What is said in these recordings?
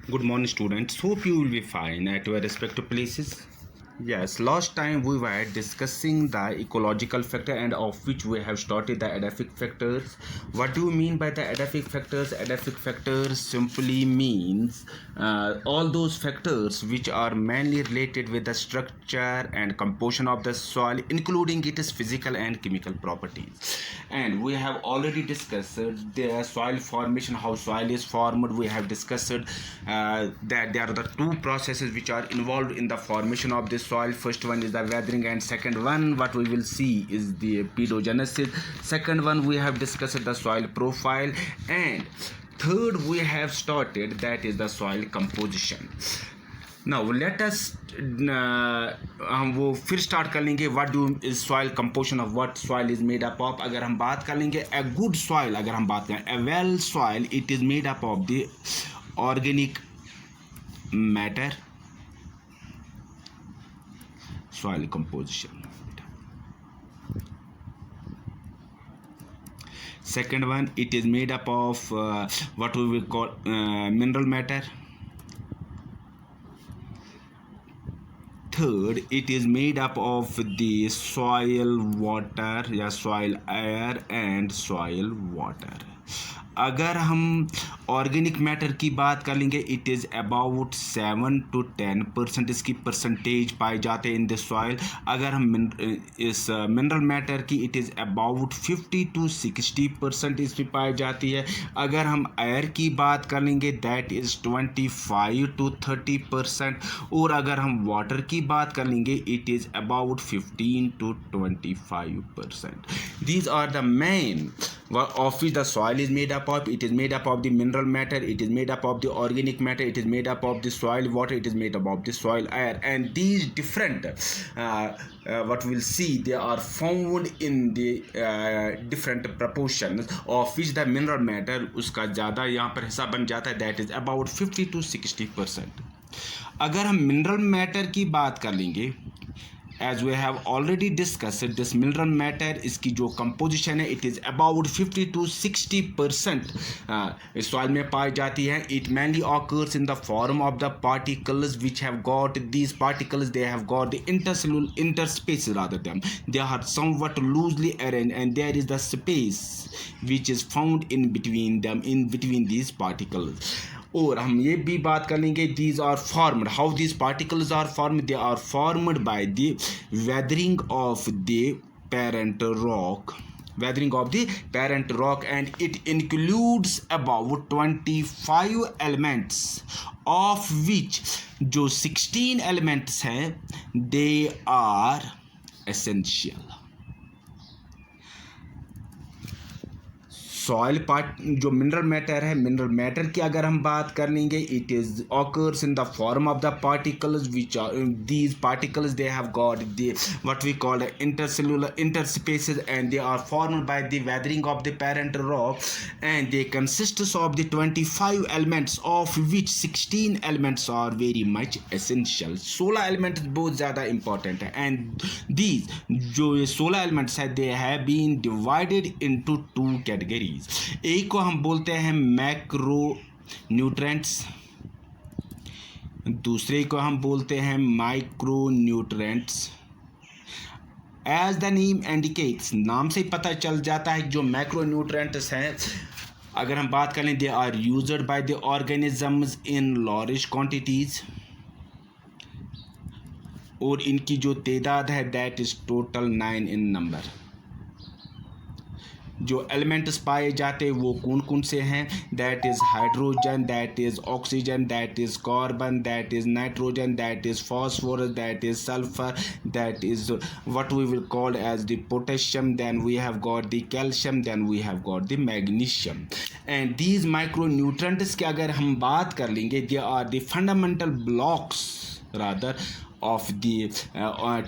Good morning, students. Hope you will be fine at your respective places. Yes, last time we were discussing the ecological factor and of which we have started the edaphic factors. What do you mean by the edaphic factors? Edaphic factors simply means all those factors which are mainly related with the structure and composition of the soil, including its physical and chemical properties. And we have already discussed the soil formation, how soil is formed. We have discussed that there are the two processes which are involved in the formation of this soil. First one is the weathering, and second one what we will see is the pedogenesis. Second one we have discussed the soil profile, and third we have started that is the soil composition. Now let us हम वो फिर start कर लेंगे what do is soil composition of what soil is made up of. अगर हम बात कर लेंगे ए गुड सॉइल, अगर हम बात करें a well soil, it is made up of the organic matter. Soil composition. Second one, it is made up of what we will call mineral matter. Third, it is made up of the soil water या soil air and soil water. अगर हम organic matter की बात कर लेंगे, it is about 7 to 10% इसकी percentage पाए जाते हैं इन द सॉइल. अगर हम इस मिनरल मैटर की, इट इज़ अबाउट 50 to 60% इसमें पाई जाती है. अगर हम एयर की बात कर लेंगे, दैट इज़ 25 to 30%. और अगर हम वाटर की बात कर लेंगे, it is about 15 to 25%. These are the main of which the soil is made up of. It is made up of the mineral matter, it is made up of the organic matter, it is made up of the soil water, it is made up of the soil air. And these different what we'll see, they are found in the different proportions of which the mineral matter उसका ज़्यादा यहाँ पर हिस्सा बन जाता है, that is about 50 to 60%. अगर हम mineral matter की बात कर लेंगे, as we have already discussed, this mineral matter इसकी जो composition है, it is about 50 to 60% इस soil में पाई जाती है. It mainly occurs in the form of the particles which have got these particles, they have got the intercellular interspace, rather than they are somewhat loosely arranged, and there is the space which is found in between them, in between these particles. और हम ये भी बात कर लेंगे, these are formed, how these particles are formed. They are formed by the weathering of the parent rock, weathering of the parent rock, and it includes about 25 elements, of which जो 16 elements हैं, they are essential. Soil part जो mineral matter है, mineral matter की अगर हम बात कर लेंगे, it is occurs in the form of the particles which are these particles, they have got the what we call intercellular interspaces, and they are formed by the weathering of the parent rock, and they consist of the 25 elements, of which 16 elements are very much essential. 16 elements बहुत ज़्यादा important है, and these जो ये 16 elements है, they have been divided into 2 category. एक को हम बोलते हैं मैक्रो न्यूट्रेंट्स, दूसरे को हम बोलते हैं micronutrients. As the name indicates, नाम से ही पता चल जाता है जो मैक्रो न्यूट्रेंट्स हैं, अगर हम बात करें, they are used by the organisms in large quantities, और इनकी जो तादाद है, that is total 9 in number. जो एलिमेंट्स पाए जाते हैं वो कौन कौन से हैं, that is hydrogen, that is oxygen, that is carbon, that is nitrogen, that is phosphorus, that is sulphur, that is what we will call as the potassium, then we have got the calcium, then we have got the magnesium. And these micronutrients की अगर हम बात कर लेंगे, they are the fundamental blocks rather of the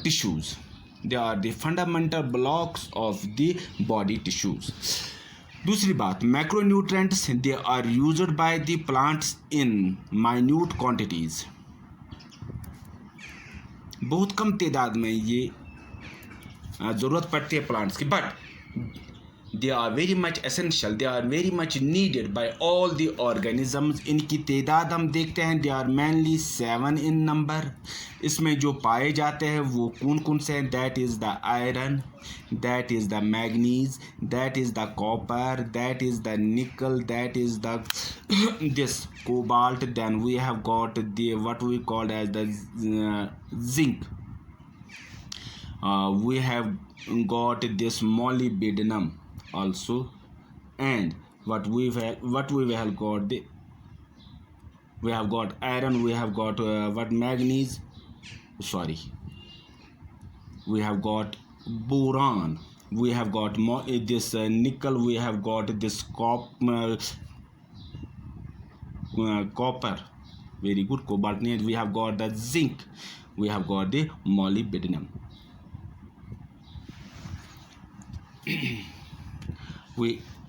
tissues. They are the fundamental blocks of the body tissues. दूसरी बात, मैक्रोन्यूट्रेंट्स, they are used by the plants in minute quantities. बहुत कम तादाद में ये ज़रूरत पड़ती है प्लांट्स की, but they are very much essential, they are very much needed by all the organisms. इनकी तादाद हम देखते हैं, they are mainly 7 in number. इसमें जो पाए जाते हैं वो कौन कौन से हैं? That is the iron, that is the manganese, that is the copper, that is the nickel, that is the this cobalt. Then we have got the what we call as the zinc. We have got this molybdenum also, and what we have got we have got iron, we have got what manganese, sorry, we have got boron, we have got this nickel, we have got this copper, very good, cobalt, and we have got the zinc, we have got the molybdenum.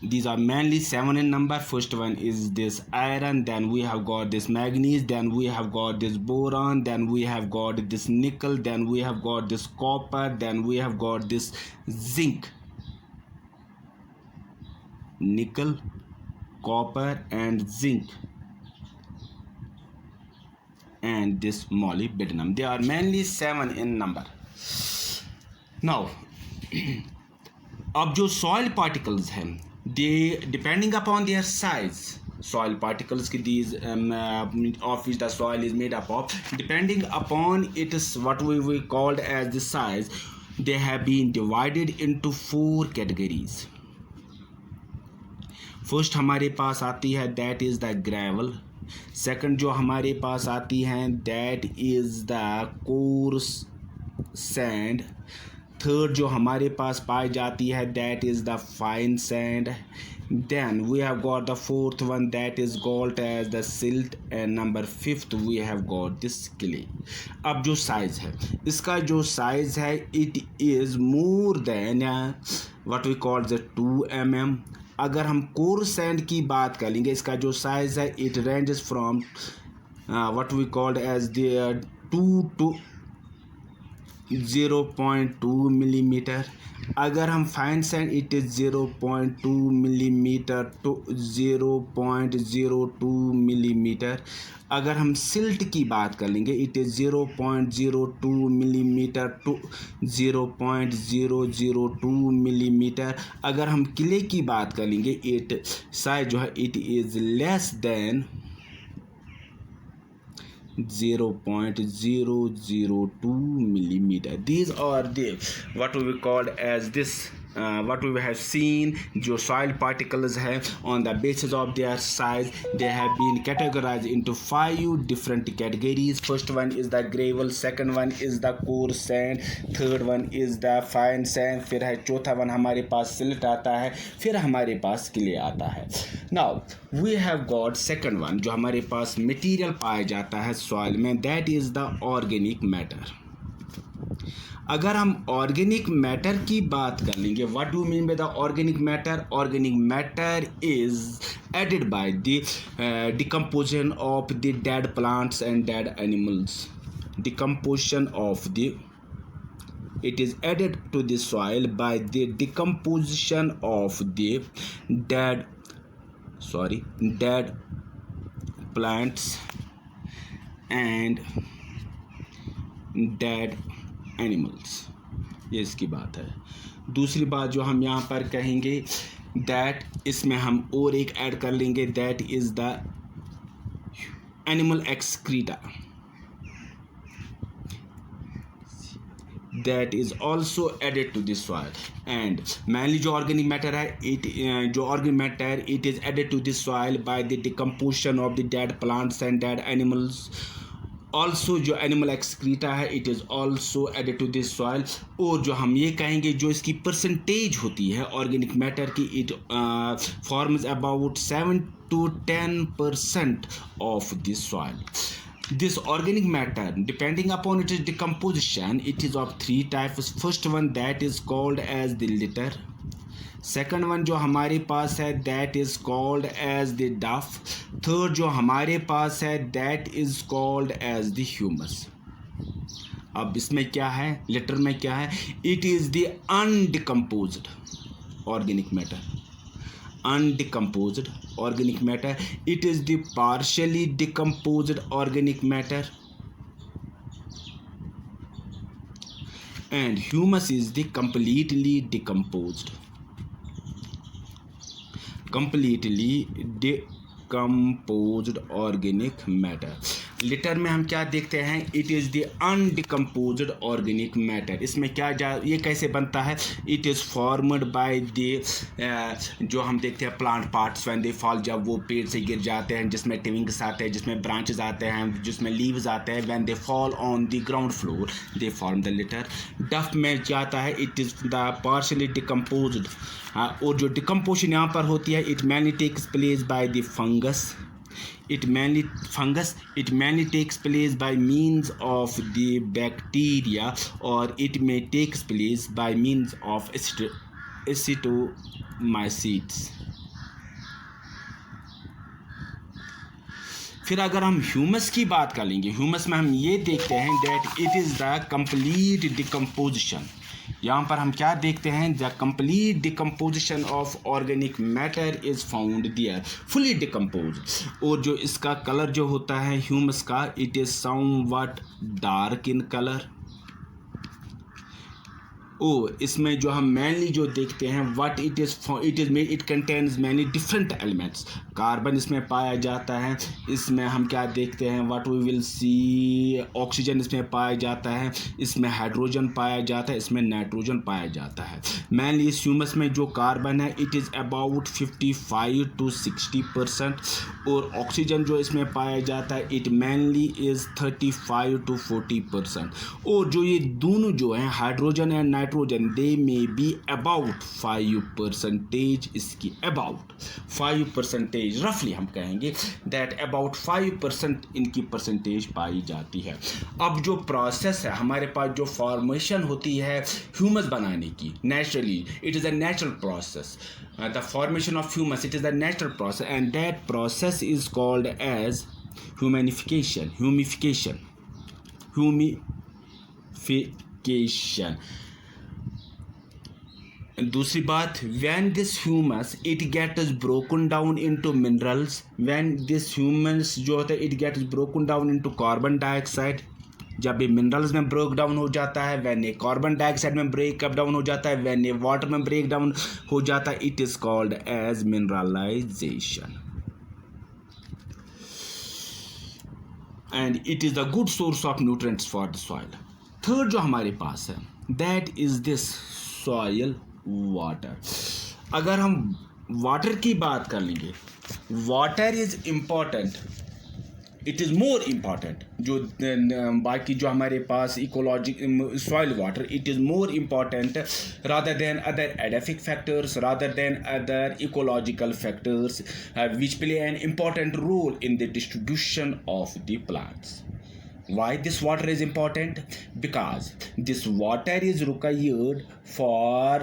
These are mainly 7 in number. First one is this iron, then we have got this manganese, then we have got this boron, then we have got this nickel, then we have got this copper, then we have got this zinc. Nickel, copper and zinc, and this molybdenum. They are mainly 7 in number. Now अब जो soil particles हैं, they depending upon their size, soil particles these of which the soil is made up of, depending upon its what we called as the size, they have been divided into 4 categories. First हमारे पास आती है that is the gravel. Second जो हमारे पास आती हैं that is the coarse sand. Third जो हमारे पास पाई जाती है that is the fine sand. Then we have got the fourth one that is called as the silt. And number fifth we have got this clay. अब जो size है, इसका जो साइज़ है it is more than what we call the 2 mm. अगर हम coarse sand की बात करेंगे, इसका जो साइज़ है it ranges from what we called as the 2 to 0.2 millimeter. अगर हम fine sand it is 0.2 millimeter to 0.02 millimeter. अगर हम सिल्ट की बात कर लेंगे it is 0.02 millimeter to 0.002 millimeter. अगर हम क्ले की बात कर लेंगे इट साइज जो है it is less than 0.002 millimeter. These are the what we called as this what we have seen जो soil particles है on the basis of their size they have been categorized into 5 different categories. First one is the gravel, second one is the coarse sand, third one is the fine sand, फिर है चौथा one हमारे पास silt आता है, फिर हमारे पास clay आता है. Now we have got second one जो हमारे पास material पाया जाता है soil में, that is the organic matter. अगर हम ऑर्गेनिक मैटर की बात कर लेंगे, what do mean by the organic matter? Organic matter is added by the decomposition of the dead plants and dead animals. Decomposition of the it is added to the soil by the decomposition of the dead plants and dead animals. ये इसकी बात है. दूसरी बात जो हम यहाँ पर कहेंगे दैट इसमें हम और एक ऐड कर लेंगे that is the animal excreta. That is also added to this soil. And mainly जो ऑर्गेनिक मैटर है जो organic matter it is added to this soil by the decomposition of the dead plants and dead animals. Also जो animal excreta है it is also added to this soil. और जो हम ये कहेंगे जो इसकी परसेंटेज होती है ऑर्गेनिक मैटर की it forms about 7 to 10% of this soil. This organic matter, depending upon its decomposition, it is of 3 types. First one that is called as the litter. Second one जो हमारे पास है that is called as the duff. Third जो हमारे पास है that is called as the humus. अब इसमें क्या है, लिटर में क्या है? It is the undecomposed. organic matter. Undecomposed organic matter, it is the partially decomposed organic matter. And humus is the completely decomposed organic matter. Litter में हम क्या देखते हैं, it is the undecomposed organic matter. इसमें क्या ये कैसे बनता है, it is formed by the जो हम देखते हैं plant parts when they fall, जब वो पेड़ से गिर जाते हैं, जिसमें ट्विंग्स आते हैं, जिसमें ब्रांचेस आते हैं, जिसमें लीव्स आते हैं, when they fall on the ground floor they form the litre. डफ में जाता है, it is the partially decomposed. और जो डिकम्पोजिशन यहाँ पर होती है, it mainly takes place by the fungus. It mainly takes place by means of the bacteria, or it may takes place by means of acetomacetes. फिर अगर हम humus की बात कर लेंगे, ह्यूमस में हम ये देखते हैं that it is the complete decomposition. यहाँ पर हम क्या देखते हैं, the complete decomposition of organic matter is found there, fully decompose. और जो इसका कलर जो होता है ह्यूमस का, it is somewhat dark in colour. इसमें जो हम मेनली जो देखते हैं, what it contains many different elements. Carbon इसमें पाया जाता है. इसमें हम क्या देखते हैं, what we will see, oxygen इसमें पाया जाता है, इसमें हाइड्रोजन पाया जाता है, इसमें नाइट्रोजन पाया जाता है. मेनली इस ह्यूमस में जो कार्बन है, इट इज़ अबाउट 55 to 60%. और ऑक्सीजन जो इसमें पाया जाता है, इट मेनली इज़ 35 to 40%. और जो ये दोनों जो हैं, hydrogen and nitrogen, they may be about 5%. इसकी about 5% रफली हम कहेंगे that about 5% इनकी परसेंटेज पाई जाती है. अब जो प्रोसेस है हमारे पास, जो फॉर्मेशन होती है ह्यूमस बनाने की, naturally it is a natural process. The formation of humus, it is a natural process, and that process is called as humification. दूसरी बात, when this humus it gets broken down into minerals, when this humus जो होता है it gets broken down into carbon dioxide, जब ये minerals में break down हो जाता है, when ये कार्बन डाइऑक्साइड में ब्रेक अप डाउन हो जाता है, when ये वाटर में ब्रेक डाउन हो जाता है, it is called as mineralization. And it is the good source of nutrients for the soil. Third जो हमारे पास है, that is this soil water. अगर हम वाटर की बात कर लेंगे, water is important, it is more important. जो बाकी जो हमारे पास ecology soil water, it is more important rather than other edaphic factors, rather than other ecological factors which play an important role in the distribution of the plants. Why this water is important? Because this water is required for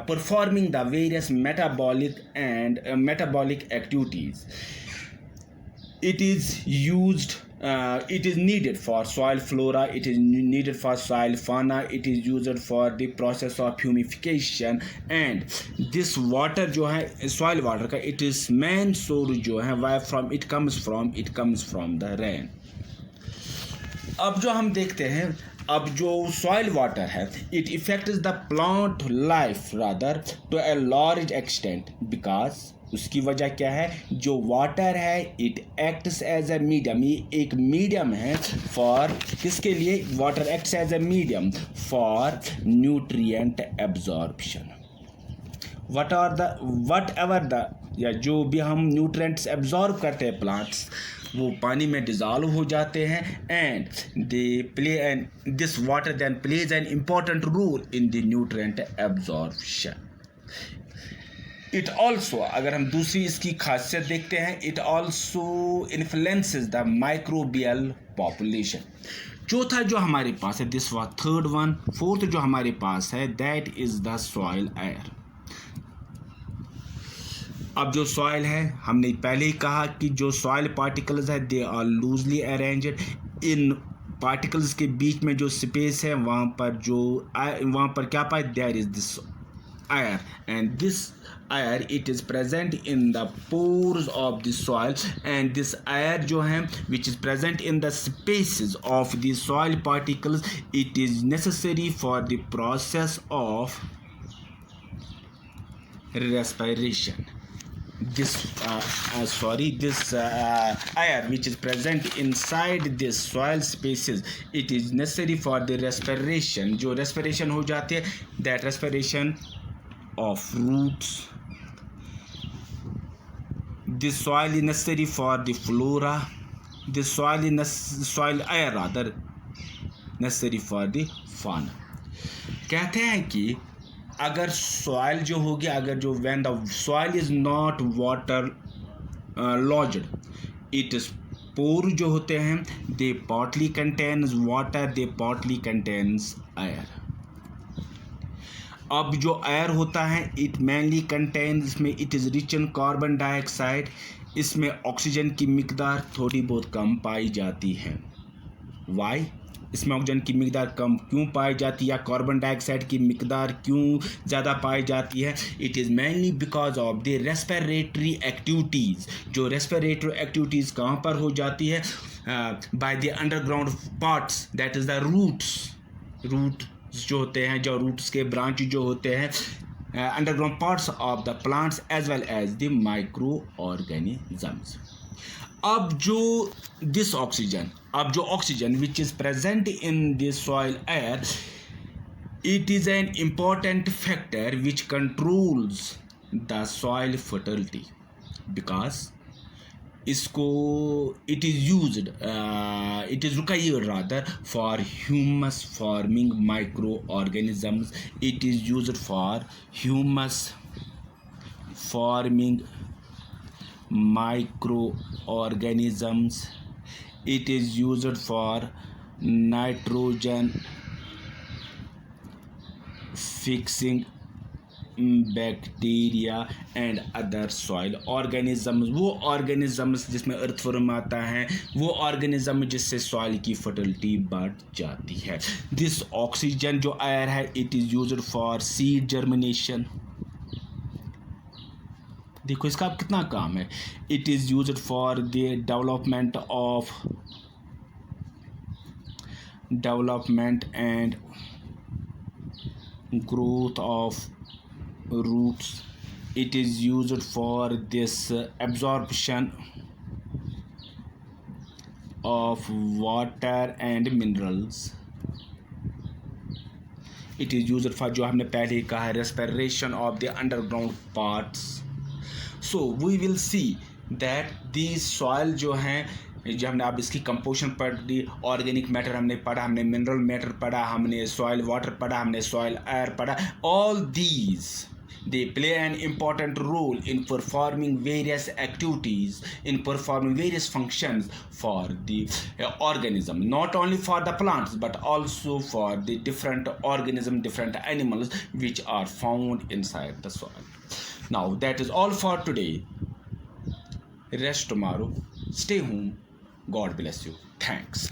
performing the various metabolic activities. It is used. It is needed for soil flora. It is needed for soil fauna. It is used for the process of humification. And this water जो है soil water का, it is main source जो है where from it comes from the rain. अब जो हम देखते हैं, अब जो सॉइल वाटर है, it effects the plant life rather to a large extent. Because उसकी वजह क्या है, जो वाटर है it acts as a medium. ये एक मीडियम है फॉर किसके लिए, water acts as a medium for nutrient absorption. Whatever the या जो भी हम न्यूट्रिएंट्स एब्जॉर्ब करते हैं प्लांट्स, वो पानी में डिज़ॉल्व हो जाते हैं. And this water then plays an important role in the nutrient absorption. It also, अगर हम दूसरी इसकी खासियत देखते हैं, it also influences the microbial population. चौथा जो हमारे पास है, this was third one. Fourth जो हमारे पास है, that is the soil air. अब जो सॉइल है, हमने पहले ही कहा कि जो सॉइल पार्टिकल्स है, दे आर लूजली अरेंज्ड. इन पार्टिकल्स के बीच में जो स्पेस है, वहाँ पर क्या पाए, there is this air, and this air it is present in the pores of the soil, and this air जो है which is present in the spaces of the soil particles, it is necessary for the process of respiration. This air which is present inside this soil spaces, it is necessary for the respiration. जो respiration हो जाती है, that respiration of roots. This soil is necessary for the flora. This soil air rather necessary for the fauna. कहते हैं कि अगर soil जो होगी, अगर जो when the soil is not water lodged, it is pore जो होते हैं, they partly contains water, they partly contains air. अब जो एयर होता है इट मेनली कंटेन्स, इसमें it is rich in carbon dioxide, इसमें ऑक्सीजन की मिकदार थोड़ी बहुत कम पाई जाती है. वाई? इसमें ऑक्सीजन की मिकदार कम क्यों पाई जाती है या कार्बन डाइऑक्साइड की मिकदार क्यों ज़्यादा पाई जाती है? It is mainly because of the respiratory activities. जो रेस्पिरेटरी एक्टिविटीज़ कहाँ पर हो जाती है? By the underground parts, that is the root जो होते हैं, जो रूट्स के ब्रांच जो होते हैं, underground parts of the plants as well as the micro organisms. अब जो oxygen which is present in the soil air, it is an important factor which controls the soil fertility, because इसको it is required rather for humus forming microorganisms. It is used for humus forming microorganisms. It is used for nitrogen fixing bacteria and other soil organisms. वो organisms जिसमें earthworm आता है, वो organism जिससे soil की fertility बढ़ जाती है. दिस ऑक्सीजन जो एयर है, it is used for seed germination. देखो इसका अब कितना काम है. It is used for the development and growth of roots. It is used for this absorption of water and minerals. It is used for जो हमने पहले कहा है, respiration of the underground parts. So we will see that these soil जो हैं, जो हमने अब इसकी कंपोजिशन पढ़ी, ऑर्गेनिक मैटर हमने पढ़ा, हमने मिनरल मैटर पढ़ा, हमने सॉइल वाटर पढ़ा, हमने सॉइल एयर पढ़ा. All these they play an important role in performing various activities, in performing various functions for the organism, not only for the plants but also for the different organisms, different animals which are found inside the soil. Now that is all for today. Rest tomorrow. Stay home. God bless you. Thanks.